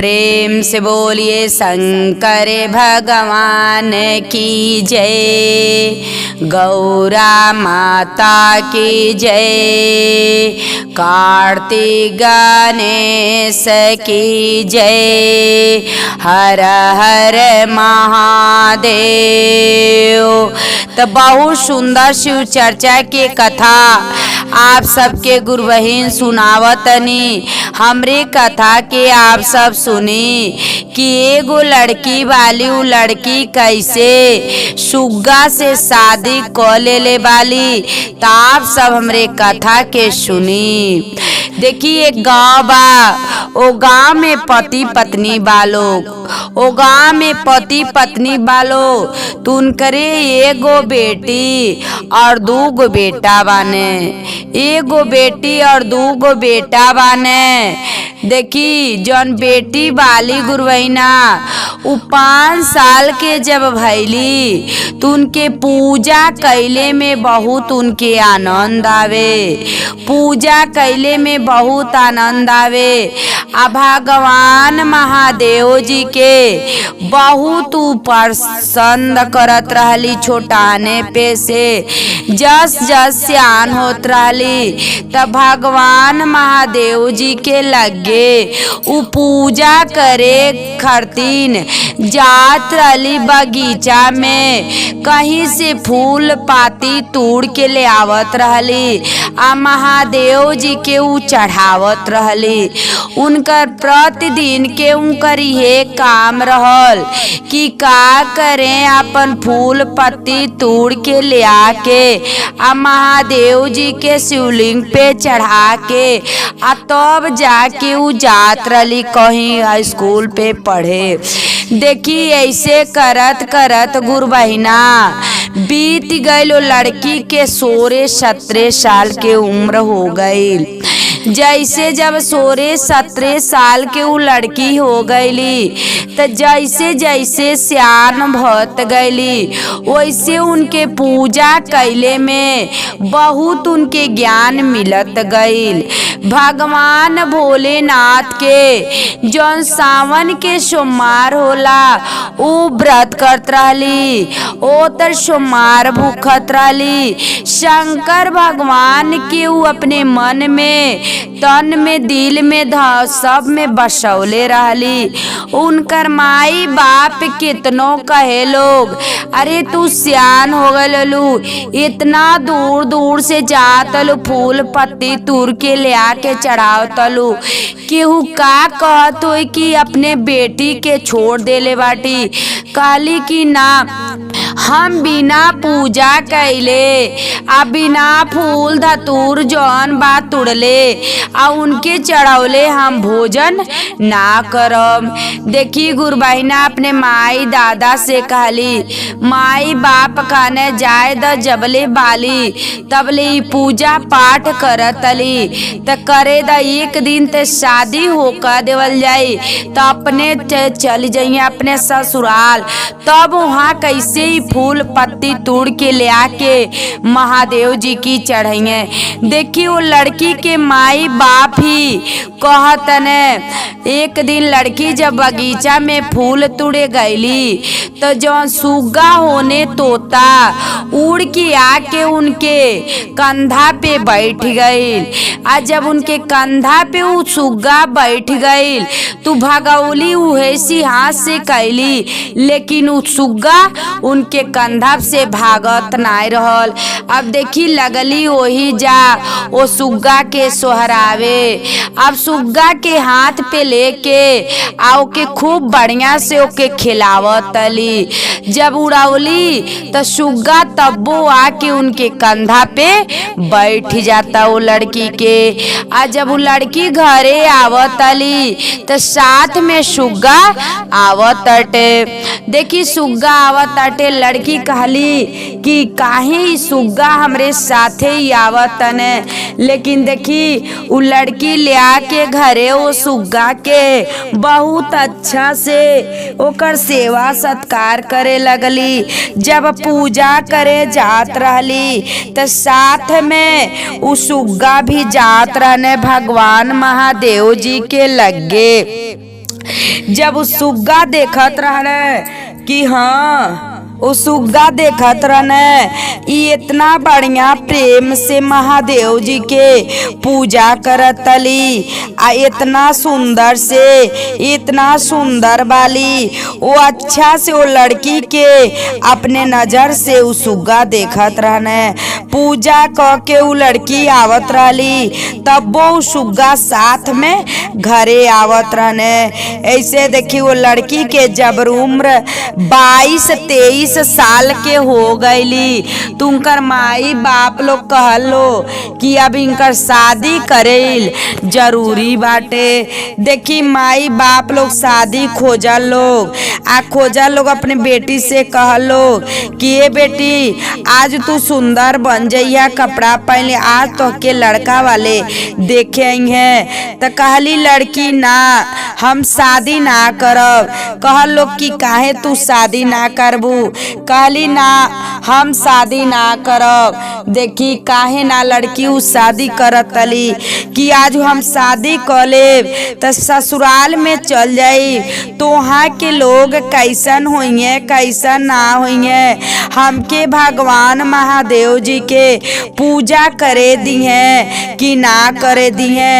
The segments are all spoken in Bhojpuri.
प्रेम से बोलिए शंकर भगवान की जय, गौरा माता की जय, कार्तिक गणेश की जय, हर हर महादेव। तो बहुत सुंदर शिव चर्चा के कथा आप सबके गुरु बहिन सुनावतनी। हमरे कथा के आप सब सुनी कि एगो लड़की वाली उ लड़की कैसे सुग्गा से शादी कर ले वाली। तो आप सब हमरे कथा के सुनी। देखिए एक गाँव बा, ओ गाँव में पति पत्नी बालो, ओ गाँव में पति पत्नी बालो। तो उनकरे एगो बेटी और दूगो बेटा बाने, एगो बेटी और दूगो बेटा बाने। देखी जौन बेटी बाली गुरुवैना उ 5 साल के जब भैली तो उनके पूजा कैले में बहुत उनके आनंद आवे, पूजा कैले में बहुत आनंद आवे। आ भगवान महादेव जी के बहुत पसंद करत रहली। छोटाने पे से जस जस सियान होत रहली तब भगवान महादेव जी के लगे उ पूजा करे खरतीन जात रहली बगीचा में। कहीं से फूल पाती तोड़ के ले आवत रहली आ महादेव जी के उ चढ़ावत रहली। उनकर प्रतिदिन के उनकर ये काम रहल कि का करें, अपन फूल पत्ती तोड़ के ले आके आ महादेव जी के शिवलिंग पे चढ़ा के आ तब जाके उ जात रहली कहीं स्कूल पे पढ़े। देखी ऐसे करत करत गुरु बहिना बीत गई। लड़की के 16-17 साल के उम्र हो गई। जैसे जब 16-17 साल के उ लड़की हो गईली तो जैसे जैसे सियान भत गईली वैसे उनके पूजा कैले में बहुत उनके ज्ञान मिलत गईल। भगवान भोलेनाथ के जौन सावन के सोमवार होला उ व्रत करत रहली, ओ तर सोमवार भूखत रहली। शंकर भगवान के उ अपने मन में तन में दिल में सब में बसौले रहली। उनकर माई बाप कितनो कहे लोग, अरे तू सियान हो गलू, इतना दूर दूर से जातलू फूल पत्ती तूर के ले आके चढ़ावतलू। केहू का कहत हो कि अपने बेटी के छोड़ देले बाटी। कहली कि ना, हम बिना पूजा कैले आ बिना फूल धतूर जौन बा तुड़ले आ उनके चढ़ौले हम भोजन ना करम। देखी गुरु बहिना अपने माई दादा से कहली, माई बाप कहने जाए द जबले बाली तबले पूजा पाठ करतली त करे द। एक दिन ते शादी होकर देवल जाई तो अपने चली जाइए अपने ससुराल, तब वहाँ कैसे ही फूल पत्ती तोड़ के ले आके महादेव जी की चढ़ाइए। देखिए वो लड़की के माई बाप ही कहतने। एक दिन लड़की जब बगीचा में फूल तुड़े गईली तो जो सुग्गा होने तोता उड़ के आके उनके कंधा पे बैठ गईल। आ जब उनके कंधा पे वो सुग्गा बैठ गईल तो भगौली उहेसी हाथ से कैली, लेकिन वो सुग्गा उनके कंधा से भागत नाय रहल। अब देखी लगली वही जा वो सुग्गा के सोहरावे। अब सुग्गा के हाथ पे लेके आ ओके खूब बढ़िया से ओके खिलावतली। जब उड़ावली तो सुग्गा तब्बो आके उनके कंधा पे बैठ जाता वो लड़की के। आ जब वो लड़की घरे आवतली तो साथ में सुग्गा आवतटे। देखी सुग्गा आवतटे, लड़की कहली कि काहे सुग्गा हमरे साथे ही आवतने। लेकिन देखी वो लड़की ले आके घरे वो सुग्गा के बहुत अच्छा से ओकर सेवा सत्कार करे लगली। जब पूजा करे जात रहली तो साथ में वो सुग्गा भी जात रहने भगवान महादेव जी के लगे। जब उ सुग्गा देखत रहने कि हाँ उ सुग्गा देखत रहने ई इतना बढ़िया प्रेम से महादेव जी के पूजा करतली आ इतना सुंदर से इतना सुंदर वाली वो अच्छा से वो लड़की के अपने नजर से उ सुग्गा देखत रहने। पूजा क के उ लड़की आवत रहली तब वो सुग्गा साथ में घरे आवत रहने। ऐसे देखी वो लड़की के जब उम्र 22-23 साल के हो गईली तुमकर माई बाप लोग कहलो कि अब इनकर शादी करेल जरूरी बाटे। देखी माई बाप लोग शादी खोजल लोग अपने बेटी से कहलो कि ये बेटी आज तू सुंदर बन जइया, कपड़ा पहले आज तो के लड़का वाले देखे आई हैं। तो कहली लड़की ना हम शादी ना करब। कहल लोग कि काहे तू शादी ना करबू। कहली ना हम शादी ना करब। देखी काहे ना लड़की उ शादी करतली कि आज हम शादी कर लेब तो ससुराल में चल जाई तो वहाँ के लोग कैसन होइए कैसन ना होइए। हमके भगवान महादेव जी के पूजा करे दिए कि ना करे दिए।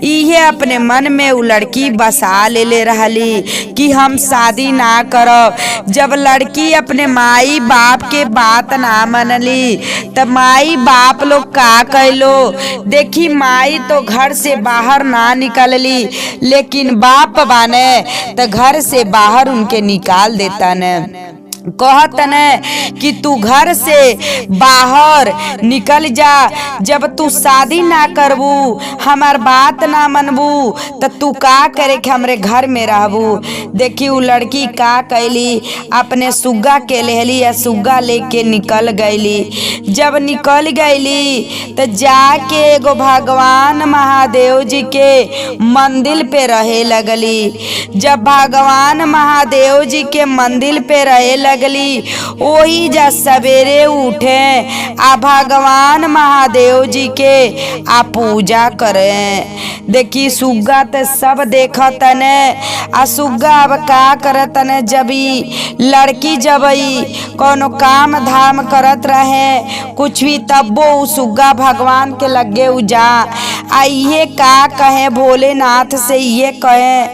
इहे अपने मन में उ लड़की बसा ले रहली कि हम शादी ना करब। जब लड़की अपने माई बाप के बात ना मनली तब माई बाप लोग का कैलो। देखी माई तो घर से बाहर ना निकलली लेकिन बाप बाने तो घर से बाहर उनके निकाल देता न। कहत न कि तू घर से बाहर निकल जा, जब तू शादी ना करबू हमार बात ना मनबू तो तू का करे कि हमरे घर में रहबू। देखी उ लड़की का कैली अपने सुग्गा के लेहली या सुग्गा लेके निकल गईली। जब निकल गईली तो जाके एगो भगवान महादेव जी के मंदिर पे रहे लगली। जब भगवान महादेव जी के मंदिर पे रहे लगली वही जा सवेरे उठे आ भगवान महादेव जी के आ पूजा करे। देखी सुग्गा तो सब देखत न आ सुग्गा अब का करत न। जब लड़की जब कोनो काम धाम करत रहे कुछ भी तब वो सुग्गा भगवान के लगे उजा आ ये का कहे भोलेनाथ से ये कहे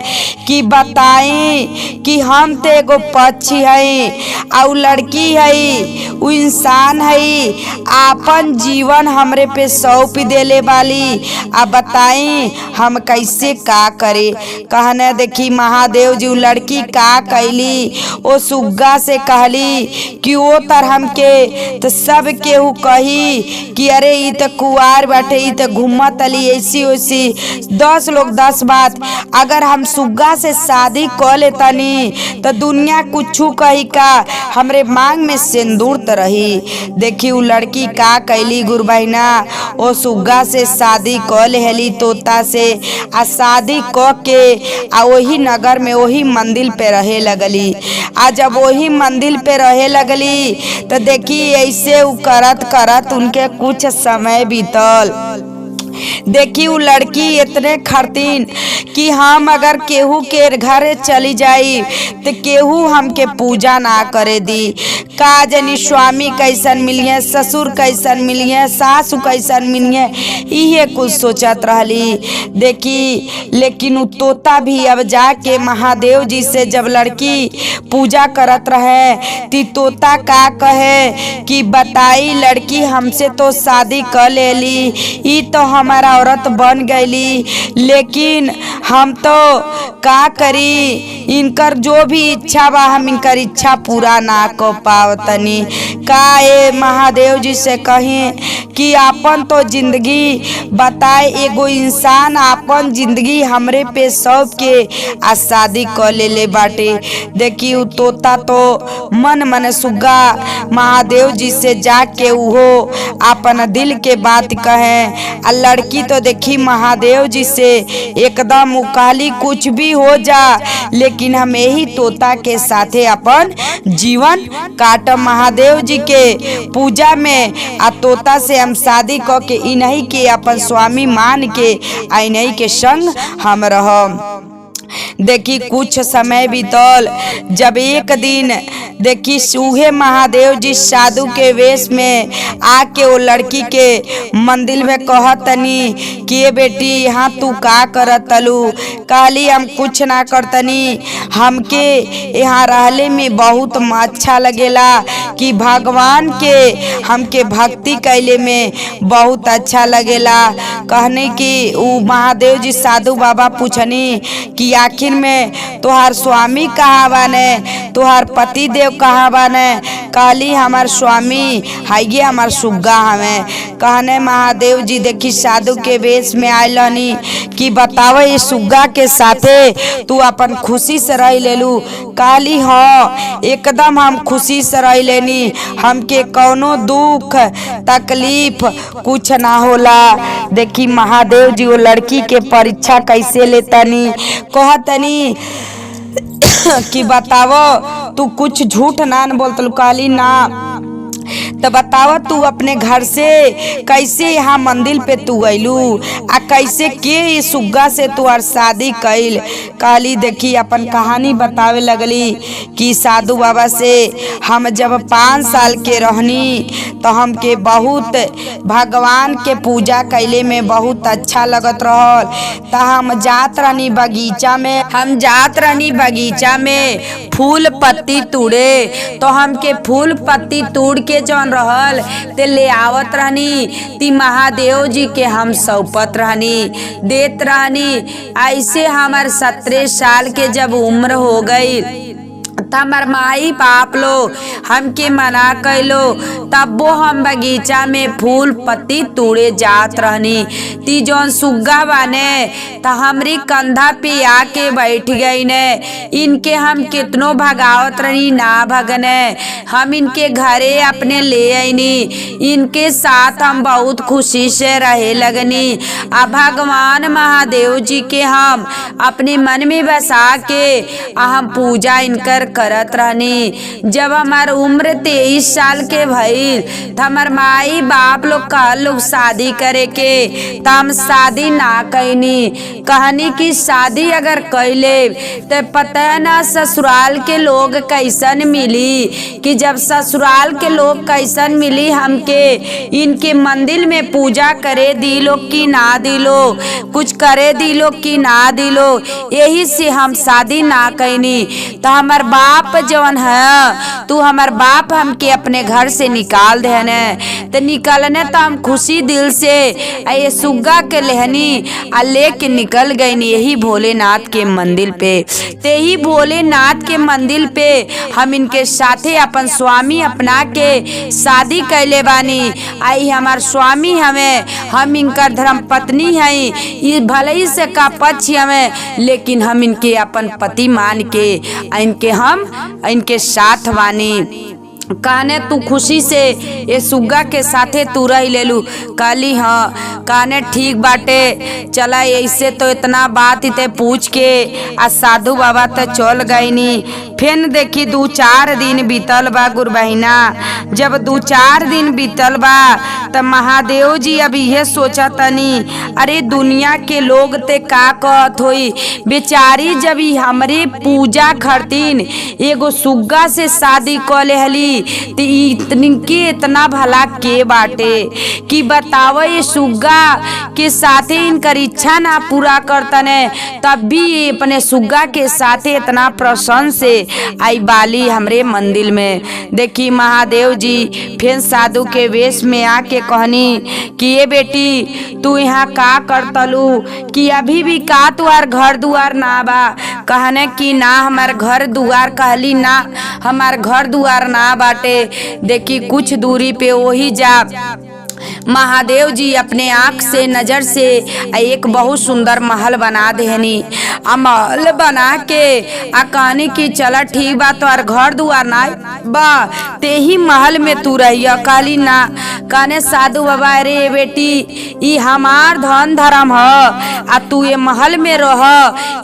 कि बताई कि हम तो एगो पक्षी है और लड़की है उ इंसान है आपन जीवन हमरे पे सौंप देले वाली। अब बताई हम कैसे का करे। कहने देखी महादेव जी लड़की का कैली ओ सुग्गा से कहली कि वो तर हमके तो सब केहू कही कि अरे ई तो कुआर बाटे ई तो घूमत अली ऐसी वैसी 10 लोग 10 बात। अगर हम सुग्गा से शादी कर लेतनी तो दुनिया कुछ कही का हमरे मांग में सिंदूर त रही। देखी उ लड़की का कैली गुरु बहिना ओ सुग्गा से शादी कर लेहली तोता से आ शादी क के आ वही नगर में वही मंदिर पे रहे लगली। आ जब वही मंदिर पे रहे लगली तो देखी ऐसे उ करत करत उनके कुछ समय बीतल। देखी उ लड़की इतने खरतीन कि हम अगर केहू के घर चली जाई तो केहू हमके पूजा ना करे दी। का जनी स्वामी कैसन मिलिए, ससुर कैसन मिलिए, सासु कैसन मिलिए, इहे कुछ सोचत रहली। देखी लेकिन उ तोता भी अब जाके महादेव जी से जब लड़की पूजा करत रहे ती तोता का कहे कि बताई लड़की हमसे तो शादी कर लेली ई तो हमारा औरत बन गईली लेकिन हम तो का करी। इनकर जो भी इच्छा बा हम इनकर इच्छा पूरा ना कर पावतनी। का ए महादेव जी से कहें कि आपन तो जिंदगी बताए एगो इंसान आपन जिंदगी हमरे पे सौंप के आ शादी कर ले बाटे। देखी उ तोता तो मन मन सुग्गा महादेव जी से जाके उहो अपन दिल के बात कहे। आ लड़की तो देखी महादेव जी से एकदम उकाली कुछ भी हो जा लेकिन हम यही तोता के साथे अपन जीवन काटम महादेव जी के पूजा में। आ तोता से हम शादी क के इन्हीं के अपन स्वामी मान के आ इन्हीं के संग हम रहम। देखी कुछ समय बीतल, जब एक दिन देखी सूहे महादेव जी साधु के वेश में आके वो लड़की के मंदिर में कहतनी कि बेटी यहाँ तू का करत तलू। कहली हम कुछ ना करतनी, हमके यहाँ रहले में बहुत अच्छा लगेला कि भगवान के हमके भक्ति कैले में बहुत अच्छा लगेला। कहने कि वो महादेव जी साधु बाबा पूछनी कि आखिर में तुहार स्वामी कहाँ बाने, तुहार पति देव कहाँ बाने। कहली हमार स्वामी हाइगे हमार सुग्गा हमें। कहने महादेव जी देखी साधु के वेश में आयलनी कि बताव ये सुग्गा के साथे तू अपन खुशी से रह लेलू। कहली हाँ एकदम हम खुशी से रह लेनी, हमके कौनो दुख तकलीफ कुछ ना होला। देखी महादेव जी वो लड़की के परीक्षा कैसे लेतनी, कहतनी कि बतावो तू कुछ झूठ ना बोलतलू। कहली ना, तो बतावा तू अपने घर से कैसे यहाँ मंदिर पे तू गईलू आ कैसे के सुग्गा से तू और शादी कैल। कहली देखी अपन कहानी बतावे लगली कि साधु बाबा से हम जब 5 साल के रहनी तो हमके बहुत भगवान के पूजा कैले में बहुत अच्छा लगत रहल। तो हम जात रहनी बगीचा में फूल पत्ती तोड़े, तो हमके फूल पत्ती तोड़ के जौन रहल ते ले आवत रहनी, ती महादेव जी के हम सौंपत रहनी देत रहनी। ऐसे हमार 17 साल के जब उम्र हो गई हमार माई बाप लो हमके मना कैलो, तब वो हम बगीचा में फूल पत्ती तोड़े जात रहनी। ती जौन सुग्गा बाने तो हमरी कंधा पे आके बैठ गई ने। इनके हम कितनो भगावत रही ना भगने, हम इनके घरे अपने ले आईनी, इनके साथ हम बहुत खुशी से रहे लगनी। अब भगवान महादेव जी के हम अपने मन में बसा के हम पूजा इनकर करत रहनी। जब हमार उम्र 23 साल के भइल तो हमार माई बाप लोग कहल लोग शादी करे के, तो हम शादी ना कैनी। कहनी कि शादी अगर कैले तो पता ना ससुराल के लोग कैसन मिली, कि जब ससुराल के लोग कैसन मिली हमके इनके मंदिर में पूजा करे दिलो कि ना दिलो, कुछ करे दिलो कि ना दिलो, यही से हम शादी ना कैनी। तो हमार बाप जवन है तू हमार बाप हमके अपने घर से निकाल देने, तो निकलने तो हम खुशी दिल से ये सुग्गा के लेहनी आ लेके निकल गई यही भोलेनाथ के मंदिर पे। ते ही भोलेनाथ के मंदिर पे हम इनके साथे अपन स्वामी अपना के शादी कैले बानी। आई हमार स्वामी हमें, हम इनका धर्म पत्नी है, ये भले ही से का पक्ष हमें, लेकिन हम इनके अपन पति मान के इनके साथ बानी। कहने तू खुशी से ये सुग्गा के साथे तू रह लेलू। कहली हाँ। कहने ठीक बाटे, चला ऐसे तो इतना बात इते पूछ के आ साधु बाबा तो चल गईनी। फिर देखी 2-4 दिन बीतल बा गुरु बहिना। जब 2-4 दिन बीतल बा तो महादेव जी अब ये सोचा तनी अरे दुनिया के लोग ते का कहत होई, बेचारी जब हमरे पूजा खरतीन एगो सुग्गा से शादी क लेहली इतना भला के बाटे कि बताओ ये सुग्गा के साथे इनकर इच्छा ना पूरा करतने, तब भी अपने सुग्गा के साथे इतना प्रसन्न से आई बाली हमरे मंदिर में। देखी महादेव जी फिर साधु के वेश में आके कहनी कि ये बेटी तू यहाँ का करतलू, कि अभी भी का तुहार घर दुआर ना बा। कहने कि ना हमार घर दुआर, कहली ना हमार घर दुआर ना बाटे। देखी कुछ दूरी पे वही जा महादेव जी अपने आँख से नजर से एक बहुत सुंदर महल बना देहनी। महल बना के कहनी कि चला ठीक बा तो घर दुआर ना बा, ते ही महल में तू रहिया। कहली ना। कहने साधु बाबा अरे बेटी ये हमार धन धर्म है आ तू ये महल में रह,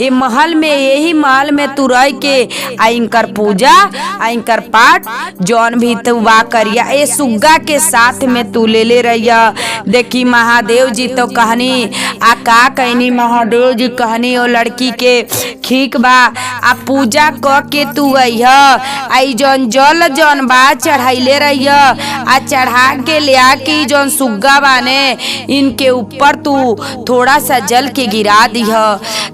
ये महल में यही महल में तू रह के इनकर पूजा इनकर पाठ जौन भी तू बा करिया, ये सुग्गा के साथ में तू ले रहिया। देखी महादेव जी तो कहनी आ का कहनी, महादेव जी कहनी ओ लड़की के ठीक बा आ पूजा क के तू अइह, आई जौन जल जौन बा चढ़ाइले रहिया आ चढ़ा के ले आके जौन सुग्गा बाने इनके ऊपर तू थोड़ा सा जल के गिरा दीह।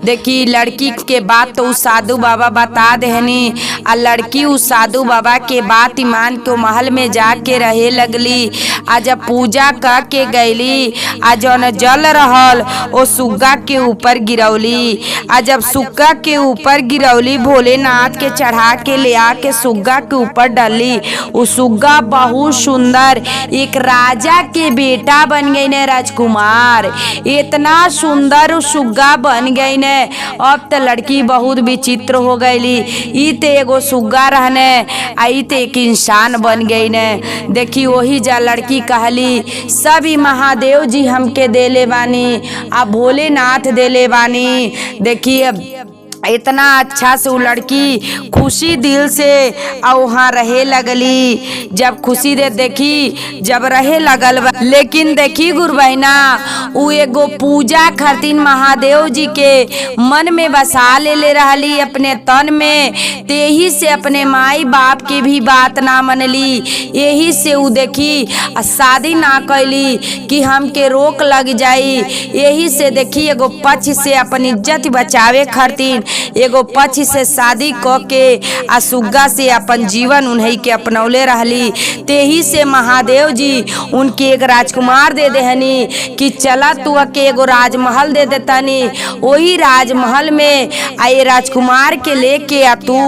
देखी लड़की के बात तो उस साधु बाबा बता देहनी आ लड़की उस साधु बाबा के बात ईमान के महल में जाके रहे लगली। आ जब पूजा क के गईली आ जौन जल रहल ओ सुग्गा के ऊपर गिरौली। आ जब सुग्गा के ऊपर गिरौली भोलेनाथ के चढ़ा के ले आके सुग्गा के ऊपर डाली। वो सुग्गा बहुत सुंदर एक राजा के बेटा बन गई ने, राजकुमार। इतना सुंदर सुग्गा बन गई ने। अब तो लड़की बहुत विचित्र हो गईली। ई ते एगो सुग्गा रहने आई ते एक इंसान बन गई ने। देखी वही जा लड़की कहली सभी महादेव जी हमके देले बानी आ भोलेनाथ देले बानी। देखिए इतना अच्छा से वो लड़की खुशी दिल से और वहाँ रहे लगली। जब खुशी दे देखी जब रहे लगल, लेकिन देखी गुरु बहना वो एगो पूजा खातिर महादेव जी के मन में बसा ले रहली अपने तन में। तेही से अपने माई बाप की भी बात ना मनली। यही से वो देखी शादी ना कैली कि हमके रोक लग जाई। यही से देखी एगो पक्ष से अपन इज्जत बचावे खातिर एगो पक्ष से शादी क के आ सुग्गा से अपन जीवन उन्हीं के अपनौले रहली। तेही से महादेव जी उनके एक राजकुमार दे देहनी कि चला तू के एगो राजमहल दे देतानी। वही राजमहल में आए राजकुमार के लेके आ तू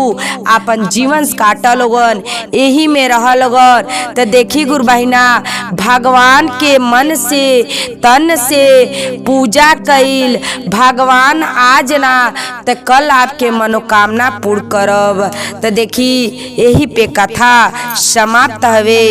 अपन जीवन काट लोगन, यही में रह लोगन। तो देखी गुरु बहिना भगवान के मन से तन से पूजा कइल भगवान आज ना तो कल आपके मनोकामना पूर्ण करब। तो देखी यही पे कथा समाप्त हवे।